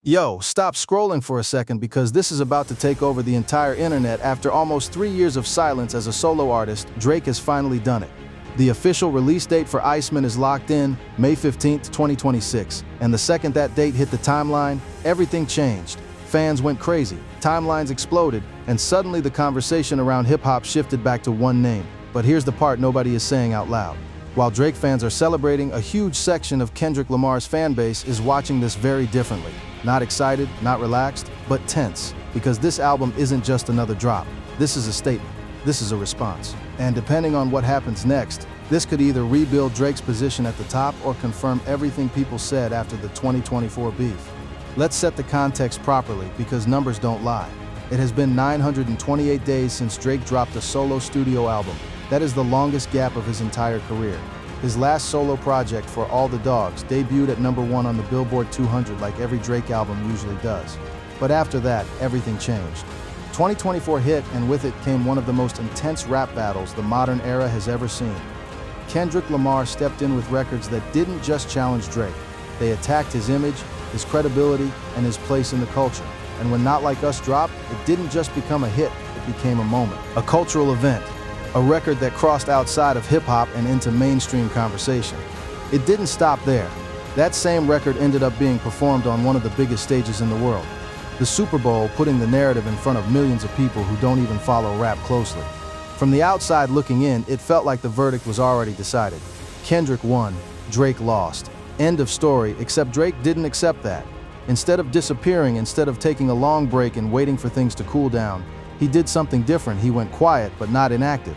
Yo, stop scrolling for a second because this is about to take over the entire internet. After almost 3 years of silence as a solo artist, Drake has finally done it. The official release date for Iceman is locked in, May 15, 2026. And the second that date hit the timeline, everything changed. Fans went crazy, timelines exploded, and suddenly the conversation around hip-hop shifted back to one name. But here's the part nobody is saying out loud. While Drake fans are celebrating, a huge section of Kendrick Lamar's fan base is watching this very differently. Not excited, not relaxed, but tense. Because this album isn't just another drop. This is a statement. This is a response. And depending on what happens next, this could either rebuild Drake's position at the top or confirm everything people said after the 2024 beef. Let's set the context properly because numbers don't lie. It has been 928 days since Drake dropped a solo studio album. That is the longest gap of his entire career. His last solo project, For All the Dogs, debuted at #1 on the Billboard 200 like every Drake album usually does. But after that, everything changed. 2024 hit, and with it came one of the most intense rap battles the modern era has ever seen. Kendrick Lamar stepped in with records that didn't just challenge Drake. They attacked his image, his credibility, and his place in the culture. And when Not Like Us dropped, it didn't just become a hit, it became a moment, a cultural event. A record that crossed outside of hip-hop and into mainstream conversation. It didn't stop there. That same record ended up being performed on one of the biggest stages in the world. The Super Bowl, putting the narrative in front of millions of people who don't even follow rap closely. From the outside looking in, it felt like the verdict was already decided. Kendrick won, Drake lost. End of story, except Drake didn't accept that. Instead of disappearing, instead of taking a long break and waiting for things to cool down, he did something different. He went quiet, but not inactive.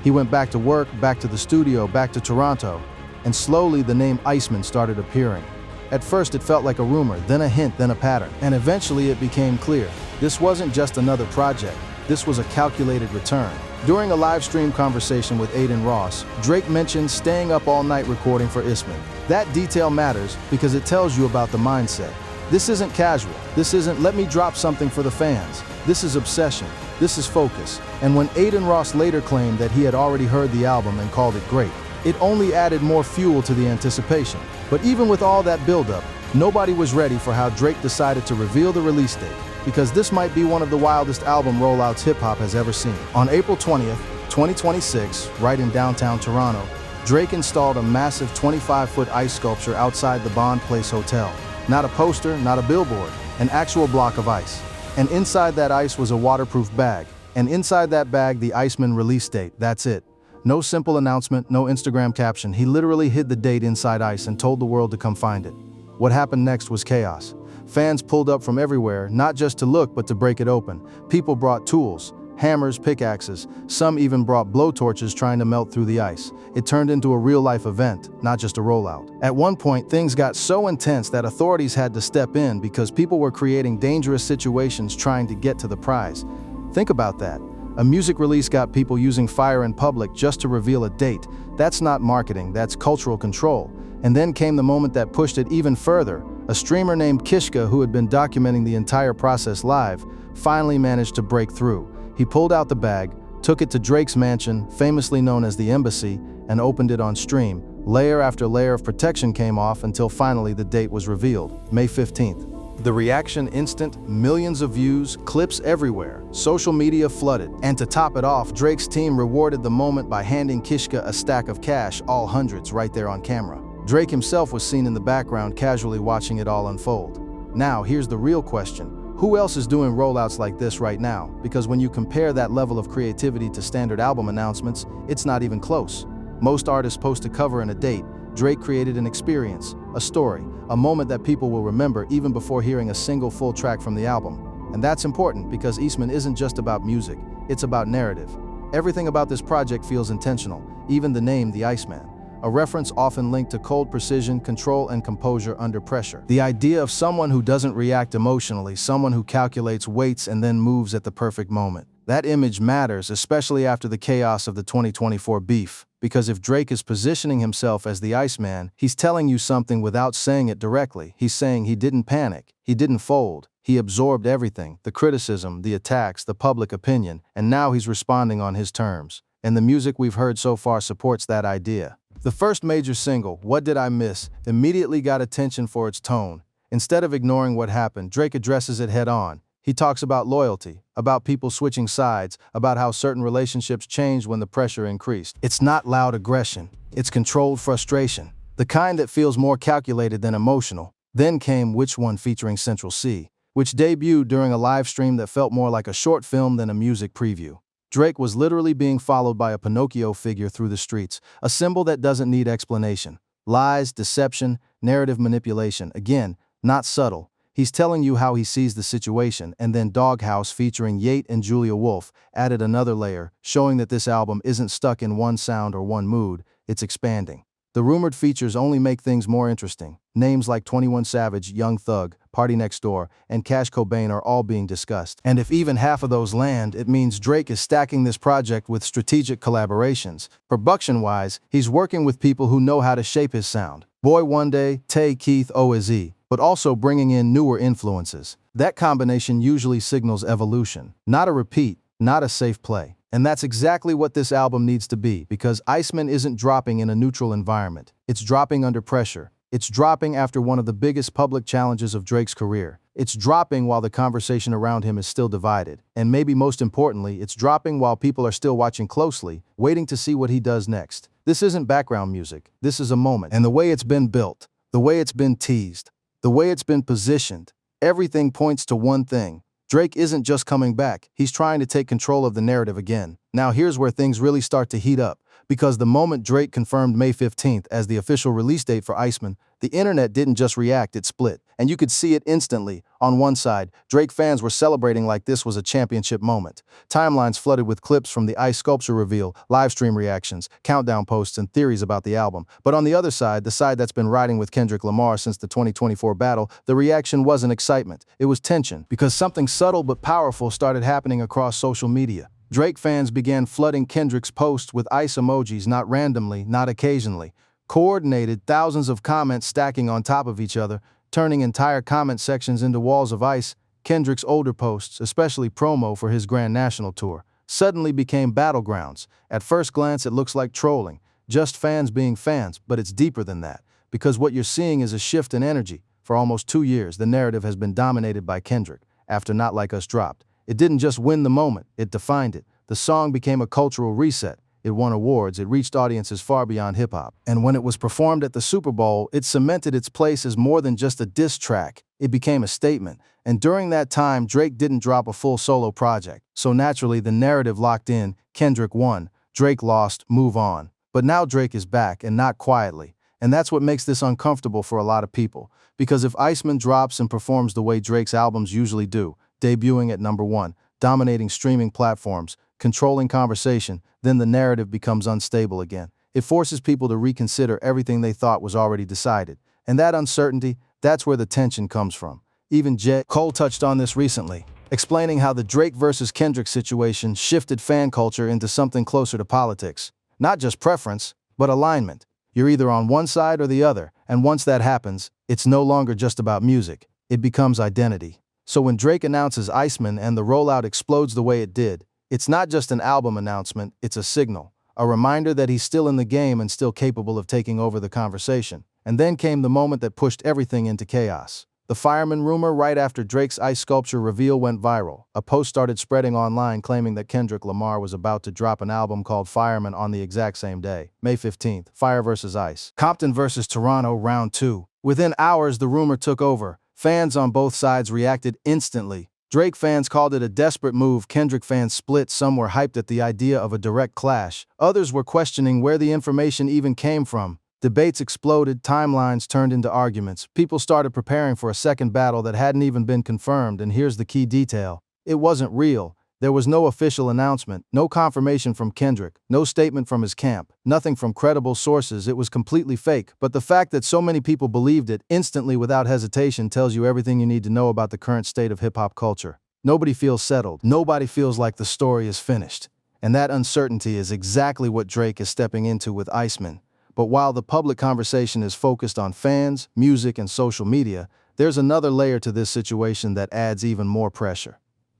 He went back to work, back to the studio, back to Toronto, and slowly the name Iceman started appearing. At first it felt like a rumor, then a hint, then a pattern, and eventually it became clear. This wasn't just another project, this was a calculated return. During a live stream conversation with Aiden Ross, Drake mentioned staying up all night recording for Iceman. That detail matters because it tells you about the mindset. This isn't casual, this isn't let me drop something for the fans. This is obsession, this is focus. And when Aiden Ross later claimed that he had already heard the album and called it great, it only added more fuel to the anticipation. But even with all that buildup, nobody was ready for how Drake decided to reveal the release date, because this might be one of the wildest album rollouts hip-hop has ever seen. On April 20th, 2026, right in downtown Toronto, Drake installed a massive 25-foot ice sculpture outside the Bond Place Hotel. Not a poster, not a billboard, an actual block of ice. And inside that ice was a waterproof bag. And inside that bag, the Iceman release date, that's it. No simple announcement, no Instagram caption. He literally hid the date inside ice and told the world to come find it. What happened next was chaos. Fans pulled up from everywhere, not just to look, but to break it open. People brought tools, hammers, pickaxes. Some even brought blowtorches trying to melt through the ice. It turned into a real-life event, not just a rollout. At one point, things got so intense that authorities had to step in because people were creating dangerous situations trying to get to the prize. Think about that. A music release got people using fire in public just to reveal a date. That's not marketing, that's cultural control. And then came the moment that pushed it even further. A streamer named Kishka, who had been documenting the entire process live, finally managed to break through. He pulled out the bag, took it to Drake's mansion, famously known as the Embassy, and opened it on stream. Layer after layer of protection came off until finally the date was revealed, May 15th. The reaction instant, millions of views, clips everywhere, social media flooded. And to top it off, Drake's team rewarded the moment by handing Kishka a stack of cash, all hundreds, right there on camera. Drake himself was seen in the background casually watching it all unfold. Now, here's the real question. Who else is doing rollouts like this right now? Because when you compare that level of creativity to standard album announcements, it's not even close. Most artists post a cover and a date. Drake created an experience, a story, a moment that people will remember even before hearing a single full track from the album. And that's important because Iceman isn't just about music, it's about narrative. Everything about this project feels intentional, even the name, the Iceman. A reference often linked to cold precision, control, and composure under pressure. The idea of someone who doesn't react emotionally, someone who calculates, waits, and then moves at the perfect moment. That image matters, especially after the chaos of the 2024 beef. Because if Drake is positioning himself as the Iceman, he's telling you something without saying it directly. He's saying he didn't panic, he didn't fold, he absorbed everything, the criticism, the attacks, the public opinion, and now he's responding on his terms. And the music we've heard so far supports that idea. The first major single, What Did I Miss, immediately got attention for its tone. Instead of ignoring what happened, Drake addresses it head-on. He talks about loyalty, about people switching sides, about how certain relationships changed when the pressure increased. It's not loud aggression, it's controlled frustration, the kind that feels more calculated than emotional. Then came Which One featuring Central C, which debuted during a live stream that felt more like a short film than a music preview. Drake was literally being followed by a Pinocchio figure through the streets, a symbol that doesn't need explanation. Lies, deception, narrative manipulation, again, not subtle. He's telling you how he sees the situation, and then Doghouse featuring Yate and Julia Wolf added another layer, showing that this album isn't stuck in one sound or one mood, it's expanding. The rumored features only make things more interesting. Names like 21 Savage, Young Thug, Party Next Door, and Cash Cobain are all being discussed. And if even half of those land, it means Drake is stacking this project with strategic collaborations. Production-wise, he's working with people who know how to shape his sound. Boy One Day, Tay Keith OSE, but also bringing in newer influences. That combination usually signals evolution, not a repeat, not a safe play. And that's exactly what this album needs to be, because Iceman isn't dropping in a neutral environment. It's dropping under pressure. It's dropping after one of the biggest public challenges of Drake's career. It's dropping while the conversation around him is still divided. And maybe most importantly, it's dropping while people are still watching closely, waiting to see what he does next. This isn't background music. This is a moment. And the way it's been built, the way it's been teased, the way it's been positioned, everything points to one thing. Drake isn't just coming back, he's trying to take control of the narrative again. Now here's where things really start to heat up, because the moment Drake confirmed May 15th as the official release date for Iceman, the internet didn't just react, it split. And you could see it instantly. On one side, Drake fans were celebrating like this was a championship moment. Timelines flooded with clips from the Ice sculpture reveal, livestream reactions, countdown posts, and theories about the album. But on the other side, the side that's been riding with Kendrick Lamar since the 2024 battle, the reaction wasn't excitement. It was tension, because something subtle but powerful started happening across social media. Drake fans began flooding Kendrick's posts with ice emojis, not randomly, not occasionally. Coordinated, thousands of comments stacking on top of each other, turning entire comment sections into walls of ice. Kendrick's older posts, especially promo for his Grand National Tour, suddenly became battlegrounds. At first glance, it looks like trolling, just fans being fans, but it's deeper than that, because what you're seeing is a shift in energy. For almost 2 years, the narrative has been dominated by Kendrick, after Not Like Us dropped. It didn't just win the moment, it defined it. The song became a cultural reset. It won awards, it reached audiences far beyond hip-hop. And when it was performed at the Super Bowl, it cemented its place as more than just a diss track. It became a statement. And during that time, Drake didn't drop a full solo project. So naturally, the narrative locked in, Kendrick won, Drake lost, move on. But now Drake is back, and not quietly. And that's what makes this uncomfortable for a lot of people. Because if Iceman drops and performs the way Drake's albums usually do, debuting at #1, dominating streaming platforms, controlling conversation, then the narrative becomes unstable again. It forces people to reconsider everything they thought was already decided. And that uncertainty, that's where the tension comes from. Even J. Cole touched on this recently, explaining how the Drake versus Kendrick situation shifted fan culture into something closer to politics. Not just preference, but alignment. You're either on one side or the other, and once that happens, it's no longer just about music. It becomes identity. So when Drake announces Iceman and the rollout explodes the way it did, it's not just an album announcement, it's a signal, a reminder that he's still in the game and still capable of taking over the conversation. And then came the moment that pushed everything into chaos. The fireman rumor right after Drake's ice sculpture reveal went viral. A post started spreading online claiming that Kendrick Lamar was about to drop an album called Fireman on the exact same day, May 15th, Fire vs. Ice. Compton vs. Toronto, round 2. Within hours, the rumor took over. Fans on both sides reacted instantly. Drake fans called it a desperate move, Kendrick fans split, some were hyped at the idea of a direct clash. Others were questioning where the information even came from. Debates exploded, timelines turned into arguments. People started preparing for a second battle that hadn't even been confirmed, and here's the key detail. It wasn't real. There was no official announcement, no confirmation from Kendrick, no statement from his camp, nothing from credible sources. It was completely fake. But the fact that so many people believed it instantly without hesitation tells you everything you need to know about the current state of hip-hop culture. Nobody feels settled. Nobody feels like the story is finished. And that uncertainty is exactly what Drake is stepping into with Iceman. But while the public conversation is focused on fans, music, and social media, there's another layer to this situation that adds even more pressure.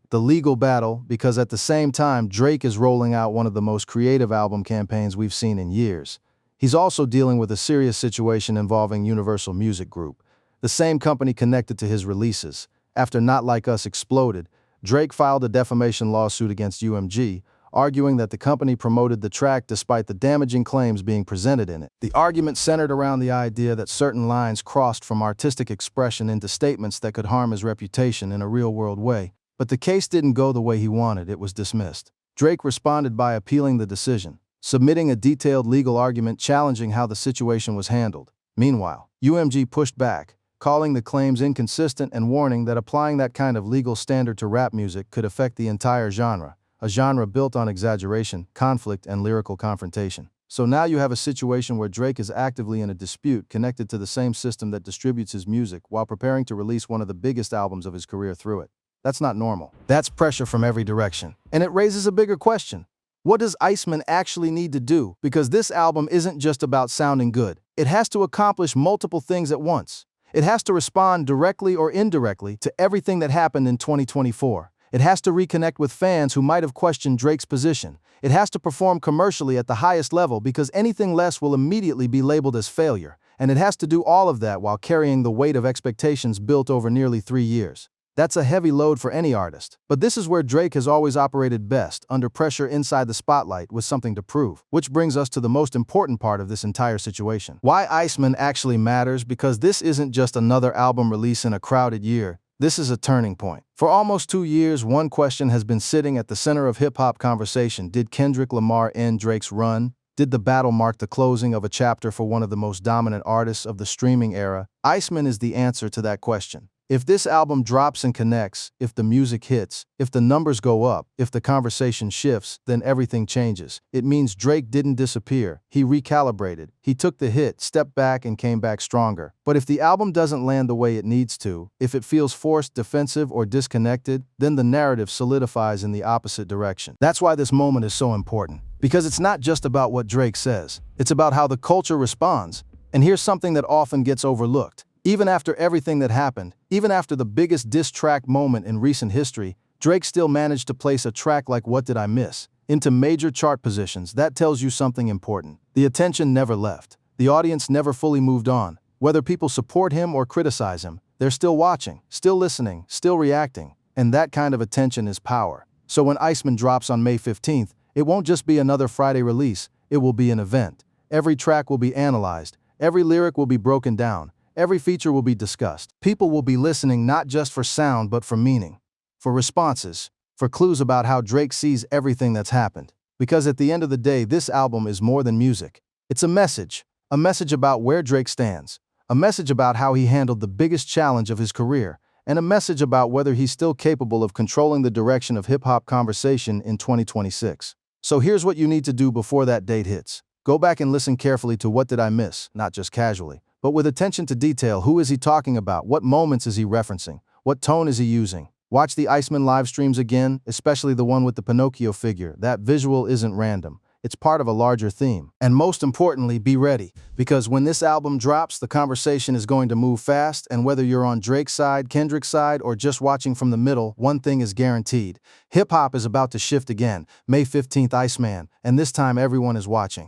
The legal battle, because at the same time, Drake is rolling out one of the most creative album campaigns we've seen in years. He's also dealing with a serious situation involving Universal Music Group. the same company connected to his releases. After Not Like Us exploded, Drake filed a defamation lawsuit against UMG, arguing that the company promoted the track despite the damaging claims being presented in it. The argument centered around the idea that certain lines crossed from artistic expression into statements that could harm his reputation in a real-world way, but the case didn't go the way he wanted. It was dismissed. Drake responded by appealing the decision, submitting a detailed legal argument challenging how the situation was handled. Meanwhile, UMG pushed back, calling the claims inconsistent and warning that applying that kind of legal standard to rap music could affect the entire genre, a genre built on exaggeration, conflict, and lyrical confrontation. So now you have a situation where Drake is actively in a dispute connected to the same system that distributes his music while preparing to release one of the biggest albums of his career through it. That's not normal. That's pressure from every direction. And it raises a bigger question. What does Iceman actually need to do? Because this album isn't just about sounding good. It has to accomplish multiple things at once. It has to respond directly or indirectly to everything that happened in 2024. It has to reconnect with fans who might have questioned Drake's position. It has to perform commercially at the highest level because anything less will immediately be labeled as failure. And it has to do all of that while carrying the weight of expectations built over nearly 3 years. That's a heavy load for any artist. But this is where Drake has always operated best, under pressure inside the spotlight with something to prove. Which brings us to the most important part of this entire situation. Why Iceman actually matters, because this isn't just another album release in a crowded year. This is a turning point. For almost 2 years, one question has been sitting at the center of hip-hop conversation. Did Kendrick Lamar end Drake's run? Did the battle mark the closing of a chapter for one of the most dominant artists of the streaming era? Iceman is the answer to that question. If this album drops and connects, if the music hits, if the numbers go up, if the conversation shifts, then everything changes. It means Drake didn't disappear. He recalibrated. He took the hit, stepped back, and came back stronger. But if the album doesn't land the way it needs to, if it feels forced, defensive, or disconnected, then the narrative solidifies in the opposite direction. That's why this moment is so important. Because it's not just about what Drake says. It's about how the culture responds. And here's something that often gets overlooked. Even after everything that happened, even after the biggest diss track moment in recent history, Drake still managed to place a track like What Did I Miss into major chart positions. That tells you something important. The attention never left. The audience never fully moved on. Whether people support him or criticize him, they're still watching, still listening, still reacting. And that kind of attention is power. So when Iceman drops on May 15th, it won't just be another Friday release, it will be an event. Every track will be analyzed, every lyric will be broken down, every feature will be discussed. People will be listening not just for sound but for meaning, for responses, for clues about how Drake sees everything that's happened. Because at the end of the day, this album is more than music. It's a message about where Drake stands, a message about how he handled the biggest challenge of his career, and a message about whether he's still capable of controlling the direction of hip-hop conversation in 2026. So here's what you need to do before that date hits. Go back and listen carefully to What Did I Miss, not just casually, but with attention to detail. Who is he talking about? What moments is he referencing? What tone is he using? Watch the Iceman live streams again, especially the one with the Pinocchio figure. That visual isn't random. It's part of a larger theme. And most importantly, be ready, because when this album drops, the conversation is going to move fast, and whether you're on Drake's side, Kendrick's side, or just watching from the middle, one thing is guaranteed. Hip-hop is about to shift again. May 15th, Iceman, and this time everyone is watching.